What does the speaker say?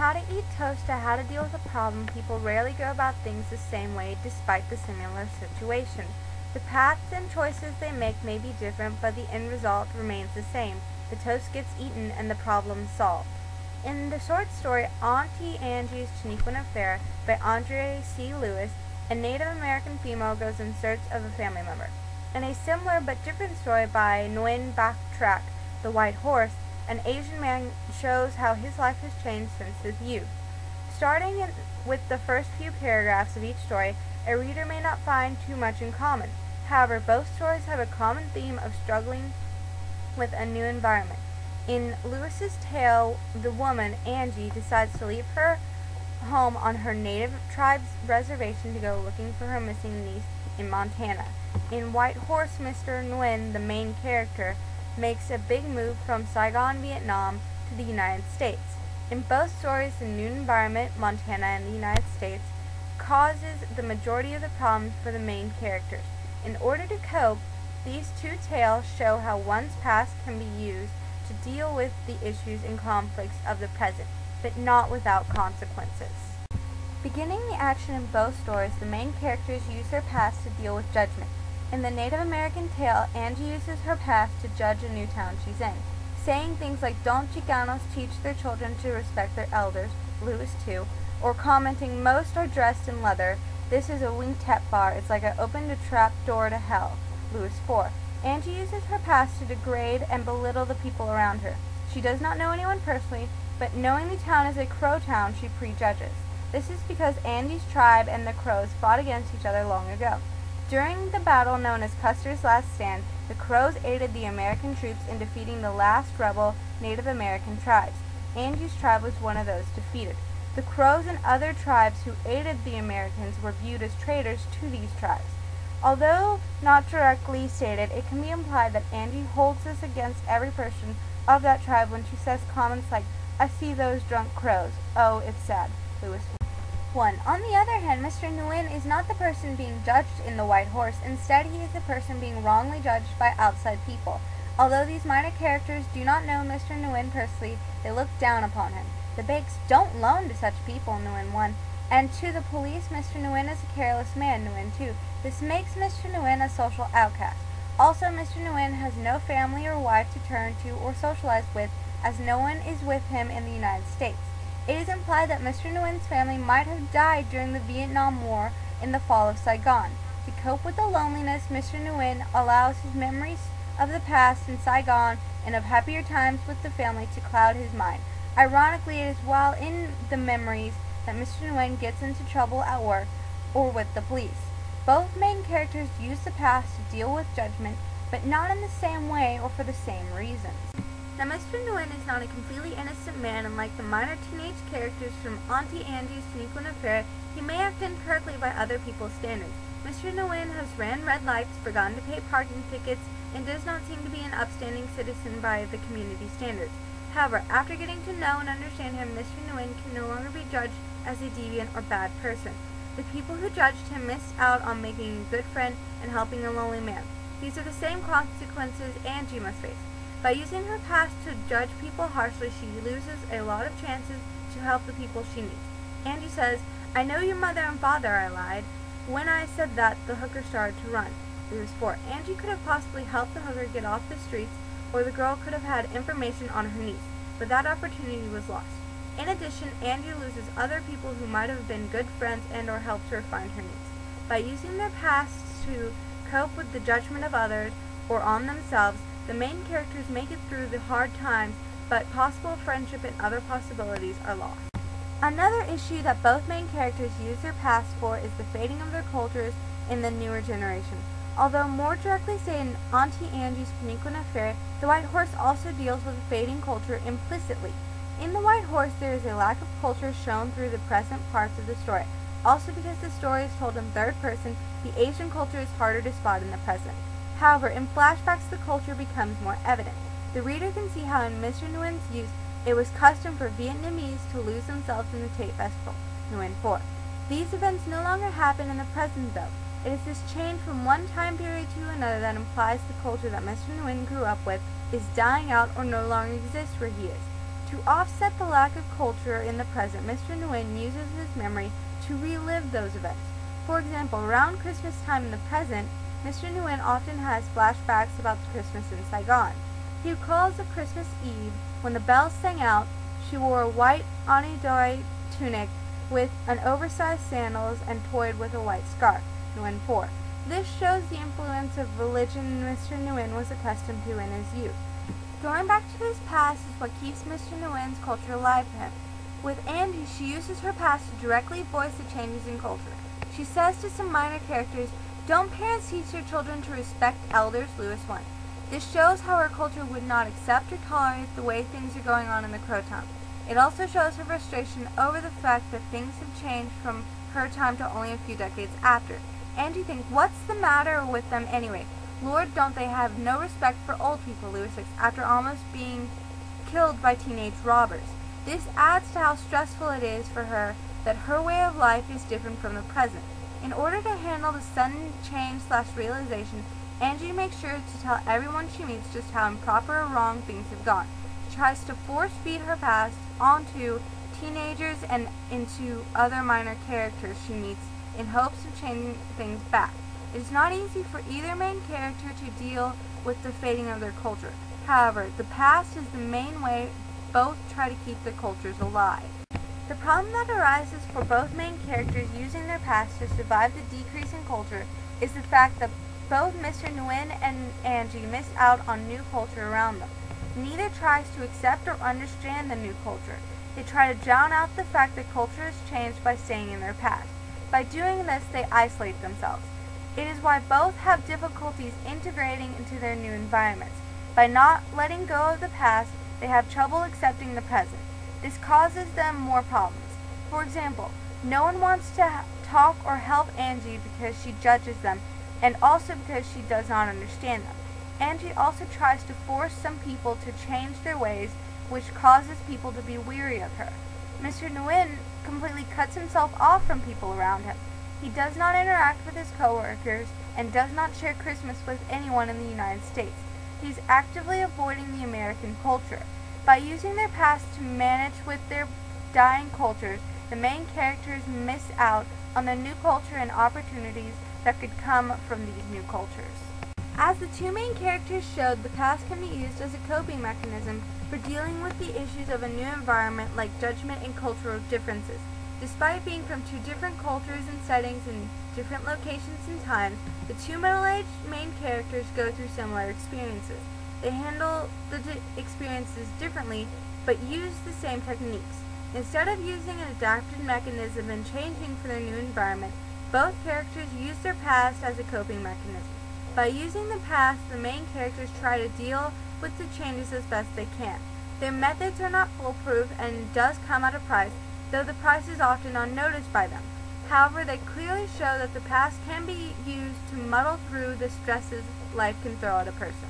How to Eat Toast to How to Deal with a Problem, people rarely go about things the same way despite the similar situation. The paths and choices they make may be different, but the end result remains the same. The toast gets eaten and the problem solved. In the short story Auntie Angie's Shannon Rivera by Andre C. Lewis, a Native American female goes in search of a family member. In a similar but different story by Nguyen Backtrack, The White Horse, an Asian man shows how his life has changed since his youth. Starting with the first few paragraphs of each story, a reader may not find too much in common. However, both stories have a common theme of struggling with a new environment. In Lewis's tale, the woman, Angie, decides to leave her home on her native tribe's reservation to go looking for her missing niece in Montana. In White Horse, Mr. Nguyen, the main character, makes a big move from Saigon, Vietnam, to the United States. In both stories, the new environment, Montana and the United States, causes the majority of the problems for the main characters. In order to cope, these two tales show how one's past can be used to deal with the issues and conflicts of the present, but not without consequences. Beginning the action in both stories, the main characters use their past to deal with judgment. In the Native American tale, Angie uses her past to judge a new town she's in, saying things like "Don't Chicanos teach their children to respect their elders," Lewis 2, or commenting "Most are dressed in leather, this is a wingtip bar, it's like I opened a trap door to hell," Lewis 4. Angie uses her past to degrade and belittle the people around her. She does not know anyone personally, but knowing the town is a Crow town, she prejudges. This is because Angie's tribe and the Crows fought against each other long ago. During the battle known as Custer's Last Stand, the Crows aided the American troops in defeating the last rebel Native American tribes. Angie's tribe was one of those defeated. The Crows and other tribes who aided the Americans were viewed as traitors to these tribes. Although not directly stated, it can be implied that Angie holds this against every person of that tribe when she says comments like, "I see those drunk crows. Oh, it's sad." Lewis 1. On the other hand, Mr. Nguyen is not the person being judged in The White Horse. Instead, he is the person being wrongly judged by outside people. Although these minor characters do not know Mr. Nguyen personally, they look down upon him. The banks don't loan to such people, Nguyen 1. And to the police, Mr. Nguyen is a careless man, Nguyen 2. This makes Mr. Nguyen a social outcast. Also, Mr. Nguyen has no family or wife to turn to or socialize with, as no one is with him in the United States. It is implied that Mr. Nguyen's family might have died during the Vietnam War in the fall of Saigon. To cope with the loneliness, Mr. Nguyen allows his memories of the past in Saigon and of happier times with the family to cloud his mind. Ironically, it is while in the memories that Mr. Nguyen gets into trouble at work or with the police. Both main characters use the past to deal with judgment, but not in the same way or for the same reasons. Now, Mr. Nguyen is not a completely innocent man, and like the minor teenage characters from Auntie Angie's Shannon Rivera, he may have been correctly by other people's standards. Mr. Nguyen has ran red lights, forgotten to pay parking tickets, and does not seem to be an upstanding citizen by the community standards. However, after getting to know and understand him, Mr. Nguyen can no longer be judged as a deviant or bad person. The people who judged him missed out on making a good friend and helping a lonely man. These are the same consequences Angie must face. By using her past to judge people harshly, she loses a lot of chances to help the people she needs. Angie says, "I know your mother and father," I lied. When I said that, the hooker started to run. Lewis 4. Angie could have possibly helped the hooker get off the streets, or the girl could have had information on her niece, but that opportunity was lost. In addition, Angie loses other people who might have been good friends and or helped her find her niece. By using their pasts to cope with the judgment of others or on themselves, the main characters make it through the hard times, but possible friendship and other possibilities are lost. Another issue that both main characters use their past for is the fading of their cultures in the newer generation. Although more directly stated in Auntie Angie's Shannon Rivera, The White Horse also deals with fading culture implicitly. In The White Horse, there is a lack of culture shown through the present parts of the story. Also, because the story is told in third person, the Asian culture is harder to spot in the present. However, in flashbacks, the culture becomes more evident. The reader can see how in Mr. Nguyen's youth, it was custom for Vietnamese to lose themselves in the Tet Festival, Nguyen 4. These events no longer happen in the present, though. It is this change from one time period to another that implies the culture that Mr. Nguyen grew up with is dying out or no longer exists where he is. To offset the lack of culture in the present, Mr. Nguyen uses his memory to relive those events. For example, around Christmas time in the present, Mr. Nguyen often has flashbacks about the Christmas in Saigon. He recalls of Christmas Eve when the bells sang out. She wore a white onidoi tunic with an oversized sandals and toyed with a white scarf. Nguyen 4. This shows the influence of religion Mr. Nguyen was accustomed to in his youth. Going back to his past is what keeps Mr. Nguyen's culture alive for him. With Angie, she uses her past to directly voice the changes in culture. She says to some minor characters, "Don't parents teach their children to respect elders?" Lewis 1. This shows how her culture would not accept or tolerate the way things are going on in the Crow Town. It also shows her frustration over the fact that things have changed from her time to only a few decades after. Angie thinks, "What's the matter with them anyway? Lord, don't they have no respect for old people?" Lewis 6, after almost being killed by teenage robbers. This adds to how stressful it is for her that her way of life is different from the present. In order to handle the sudden change/realization, Angie makes sure to tell everyone she meets just how improper or wrong things have gone. She tries to force-feed her past onto teenagers and into other minor characters she meets in hopes of changing things back. It is not easy for either main character to deal with the fading of their culture. However, the past is the main way both try to keep their cultures alive. The problem that arises for both main characters using their past to survive the decrease in culture is the fact that both Mr. Nguyen and Angie miss out on new culture around them. Neither tries to accept or understand the new culture. They try to drown out the fact that culture has changed by staying in their past. By doing this, they isolate themselves. It is why both have difficulties integrating into their new environments. By not letting go of the past, they have trouble accepting the present. This causes them more problems. For example, no one wants to talk or help Angie because she judges them, and also because she does not understand them. Angie also tries to force some people to change their ways, which causes people to be weary of her. Mr. Nguyen completely cuts himself off from people around him. He does not interact with his coworkers and does not share Christmas with anyone in the United States. He is actively avoiding the American culture. By using their past to manage with their dying cultures, the main characters miss out on the new culture and opportunities that could come from these new cultures. As the two main characters showed, the past can be used as a coping mechanism for dealing with the issues of a new environment like judgment and cultural differences. Despite being from two different cultures and settings in different locations and times, the two middle-aged main characters go through similar experiences. They handle the experiences differently, but use the same techniques. Instead of using an adapted mechanism and changing for their new environment, both characters use their past as a coping mechanism. By using the past, the main characters try to deal with the changes as best they can. Their methods are not foolproof and does come at a price, though the price is often unnoticed by them. However, they clearly show that the past can be used to muddle through the stresses life can throw at a person.